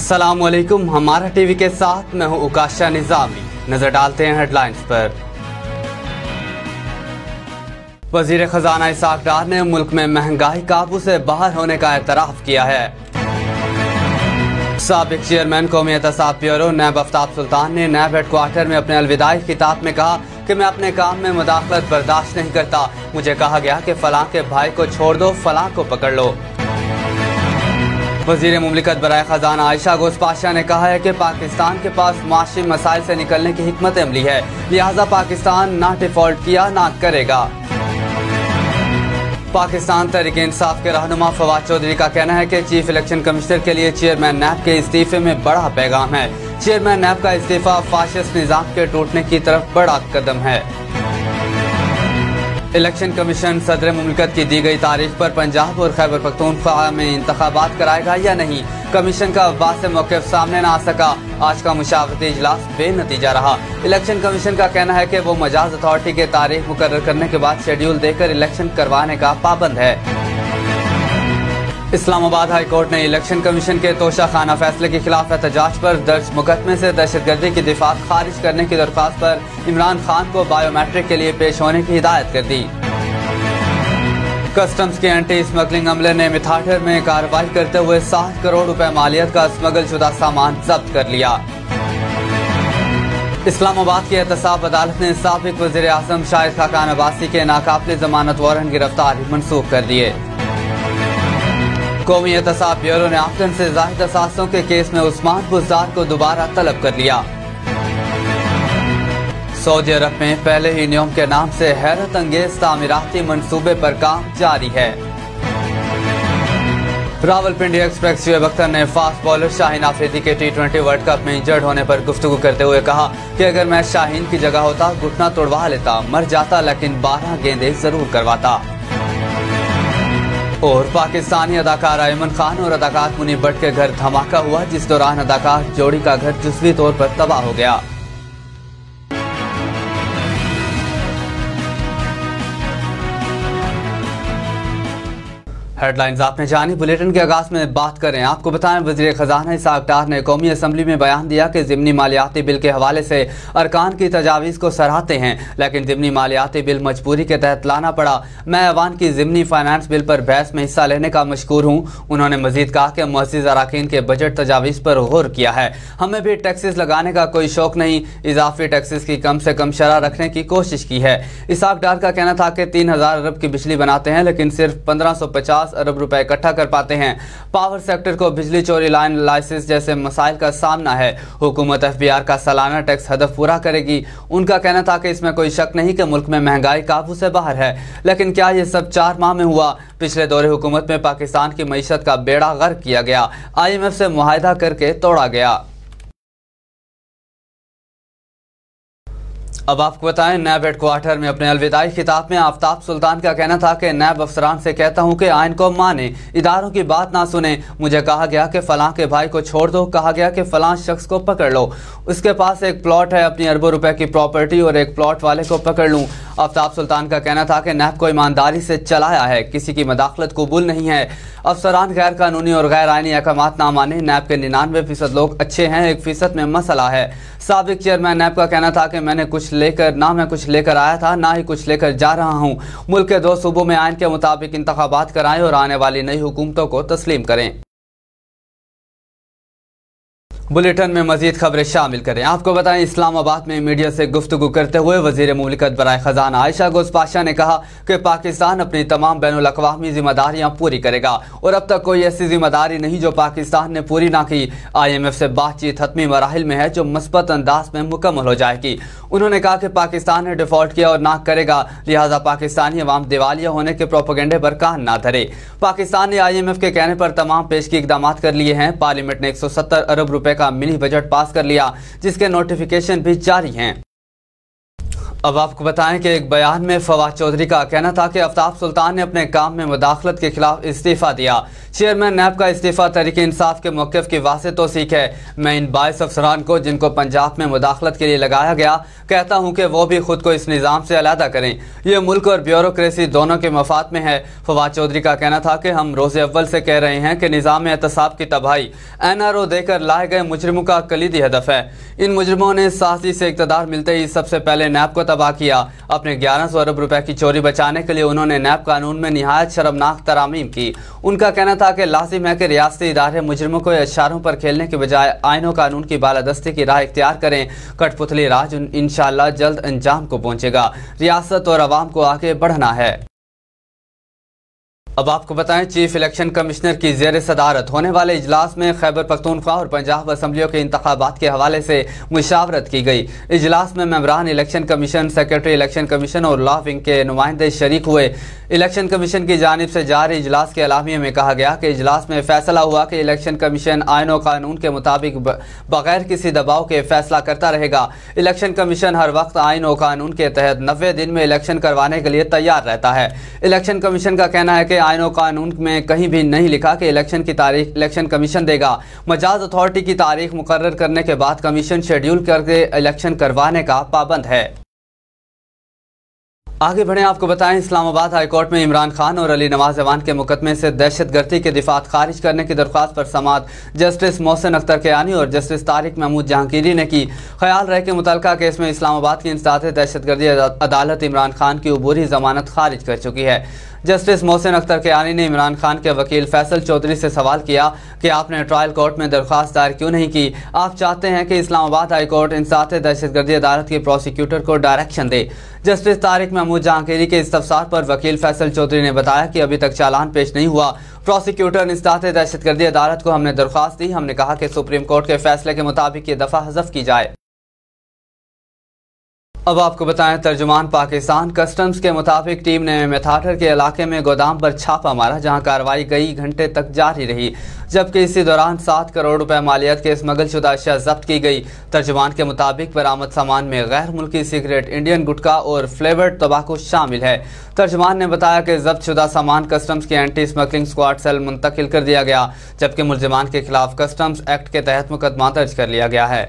अस्सलामुअलैकुम, हमारा टीवी के साथ मैं हूं उकाशा निजामी। नजर डालते हैं हेडलाइंस पर। वजीर खजाना इसाक डार ने मुल्क में महंगाई काबू से बाहर होने का एतराफ किया है। साबिक चेयरमैन कौमी एहतसाब ब्यूरो नैब आफ्ताब सुल्तान ने नैब हेडक्वार्टर में अपने अलविदाई खिताब में कहा कि मैं अपने काम में मुदाखलत बर्दाश्त नहीं करता। मुझे कहा गया कि फलां के भाई को छोड़ दो, फलां को पकड़ लो। वजीर मुमलिकत बराए खजाना आयशा गोस्पाशा ने कहा है कि पाकिस्तान के पास माशी मसाइल से निकलने की हिकमत अमली है, लिहाजा पाकिस्तान ना डिफॉल्ट किया ना करेगा। पाकिस्तान तहरीक इंसाफ के रहनुमा फवाद चौधरी का कहना है कि चीफ इलेक्शन कमिश्नर के लिए चेयरमैन नैब के इस्तीफे में बड़ा पैगाम है। चेयरमैन नैब का इस्तीफा फाशिस्ट निजाम के टूटने की तरफ बड़ा कदम है। इलेक्शन कमीशन सदर मुमलिकत की दी गई तारीख पर पंजाब और खैबर पख्तूनख्वा में इंतखाबात कराएगा या नहीं, कमीशन का वाज़ेह मौक़िफ़ सामने न आ सका। आज का मुशावरती इजलास बेनतीजा रहा। इलेक्शन कमीशन का कहना है कि वो मजाज अथॉरिटी के तारीख मुकर्रर करने के बाद शेड्यूल देकर इलेक्शन करवाने का पाबंद है। इस्लामाबाद हाई कोर्ट ने इलेक्शन कमीशन के तोशाखाना फैसले के खिलाफ एहतजाज पर दर्ज मुकदमे से दहशतगर्दी की दिफात खारिज करने की दरख्वास्त पर इमरान खान को बायोमेट्रिक के लिए पेश होने की हिदायत कर दी। कस्टम्स के एंटी स्मगलिंग अमले ने मिठाठर में कार्रवाई करते हुए 7 करोड़ रुपए मालियत का स्मगल शुदा सामान जब्त कर लिया। इस्लामाबाद की एहतसाब अदालत ने साबिक वज़ीर आज़म शाहिद खाकान अब्बासी के नाकाबिल जमानत वारंट गिरफ्तारी मनसूख कर दिए। कौमी एहतसाब ब्यूरो ने आफतन से ज़ाहिद असासों के केस में उस्मान बुज़दार को दोबारा तलब कर लिया। सऊदी अरब में पहले ही नियम के नाम से हैरत अंगेज तामीराती मंसूबे पर काम जारी है। रावलपिंडी एक्सप्रेस शुएब अख्तर ने फास्ट बॉलर शाहीन आफरीदी के T20 वर्ल्ड कप में इंजर्ड होने पर गुफ्तगू करते हुए कहा कि अगर मैं शाहीन की जगह होता घुटना तोड़वा लेता, मर जाता, लेकिन 12 गेंदें जरूर करवाता। और पाकिस्तानी अदाकार अयमन खान और अदाकार मुनीब भट्ट के घर धमाका हुआ, जिस दौरान अदाकार जोड़ी का घर जुज़वी तौर पर तबाह हो गया। हेडलाइंस आपने जानी। बुलेटिन के आगाज में बात करें, आपको बताएं वज़ीर खजाना इसाक डार ने कौमी असम्बली में बयान दिया कि ज़िमनी मालियाती बिल के हवाले से अरकान की तजावीज़ को सराहते हैं, लेकिन ज़िमनी मालियाती बिल मजबूरी के तहत लाना पड़ा। मैं ऐवान की ज़िमनी फाइनेंस बिल पर बहस में हिस्सा लेने का मशकूर हूँ। उन्होंने मजीद कहा कि मुअज़्ज़िज़ अरकान के बजट तजावीज़ पर गौर किया है। हमें भी टैक्सेस लगाने का कोई शौक नहीं, इजाफी टैक्सेस की कम से कम शरह रखने की कोशिश की है। इसाक डार का कहना था कि 3000 अरब की बिजली बनाते हैं, लेकिन सिर्फ 1550 अरब रुपए इकट्ठा कर पाते हैं। पावर सेक्टर को बिजली चोरी, लाइन लाइसेंस जैसे मसाइल का सामना है। हुकूमत FBR का सालाना टैक्स हदफ पूरा करेगी। उनका कहना था कि इसमें कोई शक नहीं कि मुल्क में महंगाई काबू से बाहर है, लेकिन क्या ये सब 4 माह में हुआ? पिछले दौरे हुकूमत में पाकिस्तान की मईशत का बेड़ा गर्क किया गया, IMF से मुआहदा करके तोड़ा गया। अब आपको बताएं, नैब हेडक्वार्टर में अपने अलविदाई खिताब में आफ्ताब सुल्तान का कहना था कि नैब अफसरान से कहता हूं कि आइन को माने, इदारों की बात ना सुने। मुझे कहा गया कि फलां के भाई को छोड़ दो, कहा गया कि फलां शख्स को पकड़ लो, उसके पास एक प्लॉट है, अपनी अरबों रुपए की प्रॉपर्टी, और एक प्लॉट वाले को पकड़ लूँ। आफ्ताब सुल्तान का कहना था कि नैब को ईमानदारी से चलाया है, किसी की मदाखलत कबूल नहीं है। अफसरान गैर कानूनी और गैर आइनी अहकामात ना माने। नैब के 99% लोग अच्छे हैं, 1% में मसला है। साबिक चेयरमैन नैब का कहना था कि मैंने कुछ लेकर ना मैं कुछ लेकर आया था, ना ही कुछ लेकर जा रहा हूँ। मुल्क के 2 सूबों में आइन के मुताबिक इंतखाबात कराएं और आने वाली नई हुकूमतों को तस्लीम करें। बुलेटिन में मजीद खबरें शामिल करें। आपको बताएं, इस्लामाबाद में मीडिया से गुफ्तगू करते हुए वजीर मुमलिकत बराए खजाना आयशा गोस्पाशा ने कहा कि पाकिस्तान अपनी तमाम बैनुल अक़वामी जिम्मेदारियां पूरी करेगा और अब तक कोई ऐसी जिम्मेदारी नहीं जो पाकिस्तान ने पूरी ना की। IMF से बातचीत हतमी मराहिल में है, जो मुस्बत अंदाज में मुकम्मल हो जाएगी। उन्होंने कहा कि पाकिस्तान ने डिफॉल्ट किया और ना करेगा, लिहाजा पाकिस्तानी अवाम दिवालिया होने के प्रोपेगेंडे पर कान ना धरे। पाकिस्तान ने IMF के कहने पर तमाम पेशगी इक़दाम कर लिए हैं। पार्लियामेंट ने 170 अरब रुपए का मिनी बजट पास कर लिया, जिसके नोटिफिकेशन भी जारी हैं। अब आपको बताएं कि एक बयान में फवाद चौधरी का कहना था कि आफ्ताब सुल्तान ने अपने काम में मुदाखलत के खिलाफ इस्तीफा दिया। चेयरमैन नैब का इस्तीफा तहरीक इंसाफ के मौक़िफ़ की वाज़ेह तौसीक है। मैं इन 22 अफसरान को जिनको पंजाब में मुदाखलत के लिए लगाया गया कहता हूँ कि वो भी खुद को इस निज़ाम से अलहदा करें। ये मुल्क और ब्यूरोक्रेसी दोनों के मफाद में है। फवाद चौधरी का कहना था कि हम रोज़े अव्वल से कह रहे हैं कि निज़ाम एहतसाब की तबाही NRO देकर लाए गए मुजरिमों का कलीदी हदफ है। इन मुजरिमों ने साज़ी से इक़्तिदार मिलते ही सबसे पहले नैब को तबाह किया। अपने 1100 अरब रुपए की चोरी बचाने के लिए उन्होंने नैब कानून में निहायत शर्मनाक तरामीम की। उनका कहना था कि लाजिम है कि रियासती इदारे मुजरिमों को इशारों पर खेलने के बजाय आईन और कानून की बालादस्ती की राह इख्तियार करें। कठपुतली राज इंशाअल्लाह जल्द अंजाम को पहुंचेगा। रियासत और अवाम को आगे बढ़ना है। अब आपको बताएं, चीफ इलेक्शन कमिश्नर की ज़ेर सदारत होने वाले इजलास में खैबर पख्तूनख्वा और पंजाब असम्बलियों के इंतखाबात के हवाले से मुशावरत की गई। इजलास में मेंबरान election commission, secretary election commission और लॉ विंग के नुमाइंदे शरीक हुए। इलेक्शन कमीशन की जानिब से जारी इजलास के अलामिया में कहा गया कि इजलास में फैसला हुआ कि इलेक्शन कमीशन आईन और कानून के मुताबिक बगैर किसी दबाव के फैसला करता रहेगा। इलेक्शन कमीशन हर वक्त आईन और कानून के तहत 90 दिन में इलेक्शन करवाने के लिए तैयार रहता है। इलेक्शन कमीशन का कहना है कि आईन और कानून में कहीं भी नहीं लिखा कि इलेक्शन की तारीख इलेक्शन कमीशन देगा। मजाज अथॉरिटी की तारीख मुकर्रर करने के बाद कमीशन शेड्यूल करके इलेक्शन करवाने का पाबंद है। आगे बढ़े, आपको बताएं, इस्लामाबाद हाई कोर्ट में इमरान खान और अली नवाज जवान के मुकदमे से दहशतगर्दी के दिफात खारिज करने की दरख्वास्त पर समाअत जस्टिस मोहसिन अख्तर कियानी और जस्टिस तारिक महमूद जहांगीरी ने की। ख्याल रहे कि मुतल्लका केस में इस्लामाबाद की इंसदाद दहशतगर्दी अदालत इमरान खान की अबूरी जमानत खारिज कर चुकी है। जस्टिस मोहसिन अख्तर कियानी ने इमरान खान के वकील फैसल चौधरी से सवाल किया कि आपने ट्रायल कोर्ट में दरख्वास्त दायर क्यों नहीं की। आप चाहते हैं कि इस्लामाबाद हाई कोर्ट इंसात दहशतगर्दी अदालत के प्रोसिक्यूटर को डायरेक्शन दे। जस्टिस तारिक महमूद जहांगीरी के इस्तफसार पर वकील फैसल चौधरी ने बताया कि अभी तक चालान पेश नहीं हुआ। प्रोसिक्यूटर इंसात दहशतगर्दी अदालत को हमने दरख्वास्त दी। हमने कहा कि सुप्रीम कोर्ट के फैसले के मुताबिक ये दफा हज़फ की जाए। अब आपको बताएं, तर्जुमान पाकिस्तान कस्टम्स के मुताबिक टीम ने मेथाटर के इलाके में गोदाम पर छापा मारा, जहां कार्रवाई कई घंटे तक जारी रही, जबकि इसी दौरान 7 करोड़ रुपए मालियत के स्मगलशुदा अशिया जब्त की गई। तर्जुमान के मुताबिक बरामद सामान में गैर मुल्की सिगरेट, इंडियन गुटखा और फ्लेवर्ड तंबाकू शामिल है। तर्जुमान ने बताया कि जब्त शुदा सामान कस्टम्स की एंटी स्मगलिंग स्क्वाड सेल मुंतकिल कर दिया गया, जबकि मुल्जिमान के खिलाफ कस्टम्स एक्ट के तहत मुकदमा दर्ज कर लिया गया है।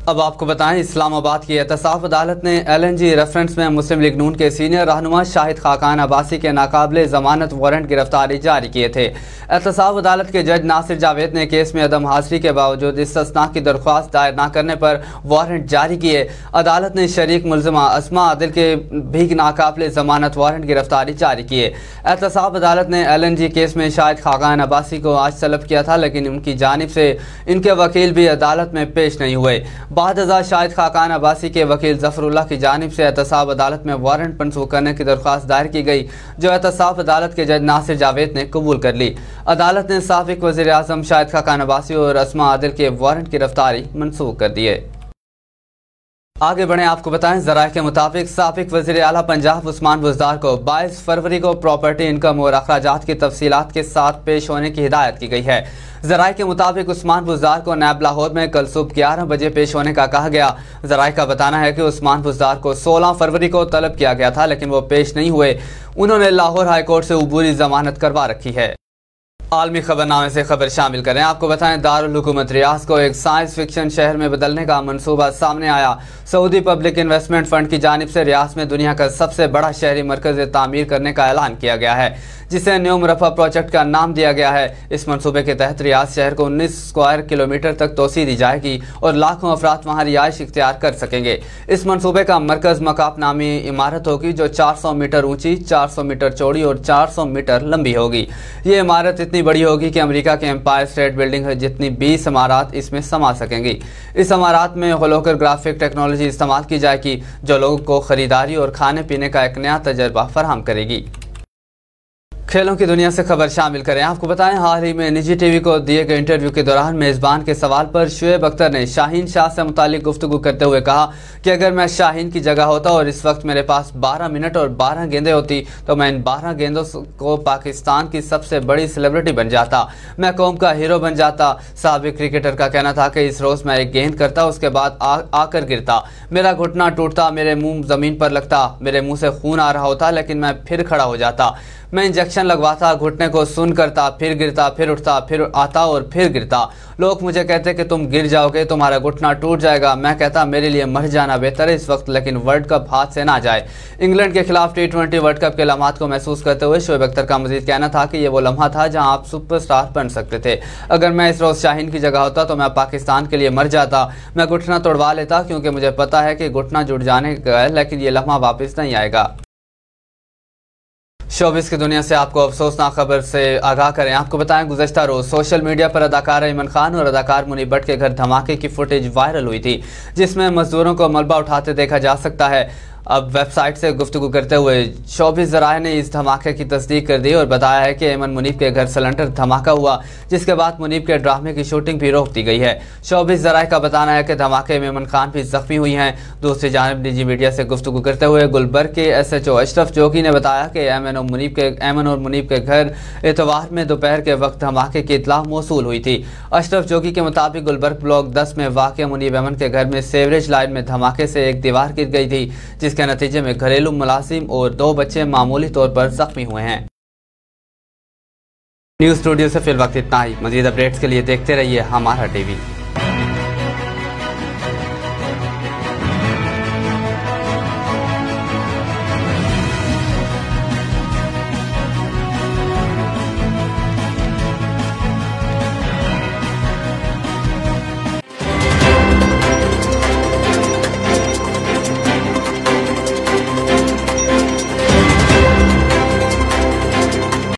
अब आपको बताएं, इस्लामाबाद की एहतसाब अदालत ने LNG रेफरेंस में मुस्लिम लीग नून के सीनियर रहनुमा शाहिद खाकान अब्बासी के नाकाबिले जमानत वारंट गिरफ्तारी जारी किए थे। एहतसाब अदालत के जज नासिर जावेद ने केस में अदम हाजिरी के बावजूद इस्तिस्ना की दरख्वास्त दायर न करने पर वारंट जारी किए। अदालत ने शरीक मुल्जिमा अस्मा आदिल के भी नाकाबिले जमानत वारंट गिरफ्तारी जारी किए। एहतसाब अदालत ने LNG केस में शाहिद खाकान अब्बासी को आज तलब किया था, लेकिन उनकी जानिब से इनके वकील भी अदालत में पेश नहीं हुए। बाद शाहिद खाकान अब्बासी के वकील जफरुल्लाह की जानिब से एहतसाब अदालत में वारंट मनसूख करने की दरख्वास्त दायर की गई, जो एहतसाब अदालत के जज नासिर जावेद ने कबूल कर ली। अदालत ने साबिक वज़ीर आज़म शाहिद खाकान अब्बासी और अस्मा आदिल के वारंट गिरफ्तारी मनसूख कर दिए। आगे बढ़े, आपको बताएं, ज़राए के मुताबिक साबिक वज़ीर आला पंजाब उस्मान बुज़दार को 22 फरवरी को प्रॉपर्टी इनकम और अखराजात की तफसीलात के साथ पेश होने की हिदायत की गई है। ज़राए के मुताबिक उस्मान बुज़दार को नैब लाहौर में कल सुबह 11 बजे पेश होने का कहा गया। ज़राए का बताना है कि उस्मान बुज़दार को 16 फरवरी को तलब किया गया था, लेकिन वो पेश नहीं हुए। उन्होंने लाहौर हाई कोर्ट से अबूरी जमानत करवा रखी है। आलमी खबरनामे से खबर शामिल करें। आपको बताएं, दारुल हुकूमत रियाज को एक साइंस फिक्शन शहर में बदलने का मंसूबा सामने आया। सऊदी पब्लिक इन्वेस्टमेंट फंड की जानिब से रियाज में दुनिया का सबसे बड़ा शहरी मरकज़ तामीर करने का ऐलान किया गया है, जिसे न्यू मुरफ़ा प्रोजेक्ट का नाम दिया गया है। इस मनसूबे के तहत रियाज शहर को 19 स्क्वायर किलोमीटर तक तोसी दी जाएगी और लाखों अफराद वहाँ रिहाइश इख्तियार कर सकेंगे। इस मनसूबे का मरकज़ मकाब नामी इमारत होगी, जो 400 मीटर ऊंची, 400 मीटर चौड़ी और 400 मीटर लंबी होगी। ये इमारत इतनी बड़ी होगी कि अमेरिका के एम्पायर स्टेट बिल्डिंग है जितनी 20 इमारत इसमें समा सकेंगी। इस इमारत में होलोकर ग्राफिक टेक्नोलॉजी इस्तेमाल की जाएगी, जो लोगों को खरीदारी और खाने पीने का एक नया तजर्बा फराहम करेगी। खेलों की दुनिया से खबर शामिल करें। आपको बताएं, हाल ही में निजी टीवी को दिए गए इंटरव्यू के दौरान मेजबान के सवाल पर शुएब अख्तर ने शाहीन शाह से मुतालिक गुफ्तगू करते हुए कहा कि अगर मैं शाहीन की जगह होता और इस वक्त मेरे पास 12 मिनट और 12 गेंदें होती तो मैं इन 12 गेंदों को पाकिस्तान की सबसे बड़ी सेलिब्रिटी बन जाता, मैं कौम का हीरो बन जाता। साबिक क्रिकेटर का कहना था कि इस रोज मैं एक गेंद करता, उसके बाद आकर गिरता, मेरा घुटना टूटता, मेरे मुंह जमीन पर लगता, मेरे मुंह से खून आ रहा होता, लेकिन मैं फिर खड़ा हो जाता, मैं इंजेक्शन लगवाता, घुटने को सुन करता, फिर गिरता, फिर उठता, फिर आता और फिर गिरता। लोग मुझे कहते कि तुम गिर जाओगे, तुम्हारा घुटना टूट जाएगा। मैं कहता मेरे लिए मर जाना बेहतर है इस वक्त, लेकिन वर्ल्ड कप हाथ से ना जाए। इंग्लैंड के खिलाफ T20 वर्ल्ड कप के लम्हात को महसूस करते हुए शुएब अख्तर का मजीद कहना था कि ये वो लम्हा था जहां आप सुपरस्टार बन सकते थे। अगर मैं इस रोज शाहीन की जगह होता तो मैं पाकिस्तान के लिए मर जाता, मैं घुटना तोड़वा लेता, क्योंकि मुझे पता है कि घुटना जुड़ जाने का है, लेकिन ये लम्हा वापस नहीं आएगा। शोबिस की दुनिया से आपको अफसोसनाक खबर से आगाह करें। आपको बताएं, गुज़श्ता रोज सोशल मीडिया पर अदाकार इमन खान और अदाकार मुनीब भट्ट के घर धमाके की फुटेज वायरल हुई थी, जिसमें मजदूरों को मलबा उठाते देखा जा सकता है। अब वेबसाइट से गुफ्तगू करते हुए शोबिस ज़राए ने इस धमाके की तस्दीक कर दी और बताया है कि ऐमन मुनीब के घर सिलेंडर धमाका हुआ, जिसके बाद मुनीब के ड्रामे की शूटिंग भी रोक दी गई है। शोबिस ज़राए का बताना है कि धमाके में ऐमन खान भी जख्मी हुई हैं। दूसरी जानिब निजी मीडिया से गुफ्तगू करते हुए गुलबर्ग के SHO अशरफ जोगी ने बताया कि ऐमन और मुनीब के घर इतवार में दोपहर के वक्त धमाके की इतला मौसूल हुई थी। अशरफ जोगी के मुताबिक गुलबर्ग ब्लॉक 10 में वाक़ मुनीब ऐमन के घर में सेवरेज लाइन में धमाके से एक दीवार गिर गई थी, जिसके नतीजे में घरेलू मुलाजिम और 2 बच्चे मामूली तौर पर जख्मी हुए हैं। न्यूज़ स्टूडियो से फिल वक्त इतना ही। मजीद अपडेट्स के लिए देखते रहिए हमारा टीवी।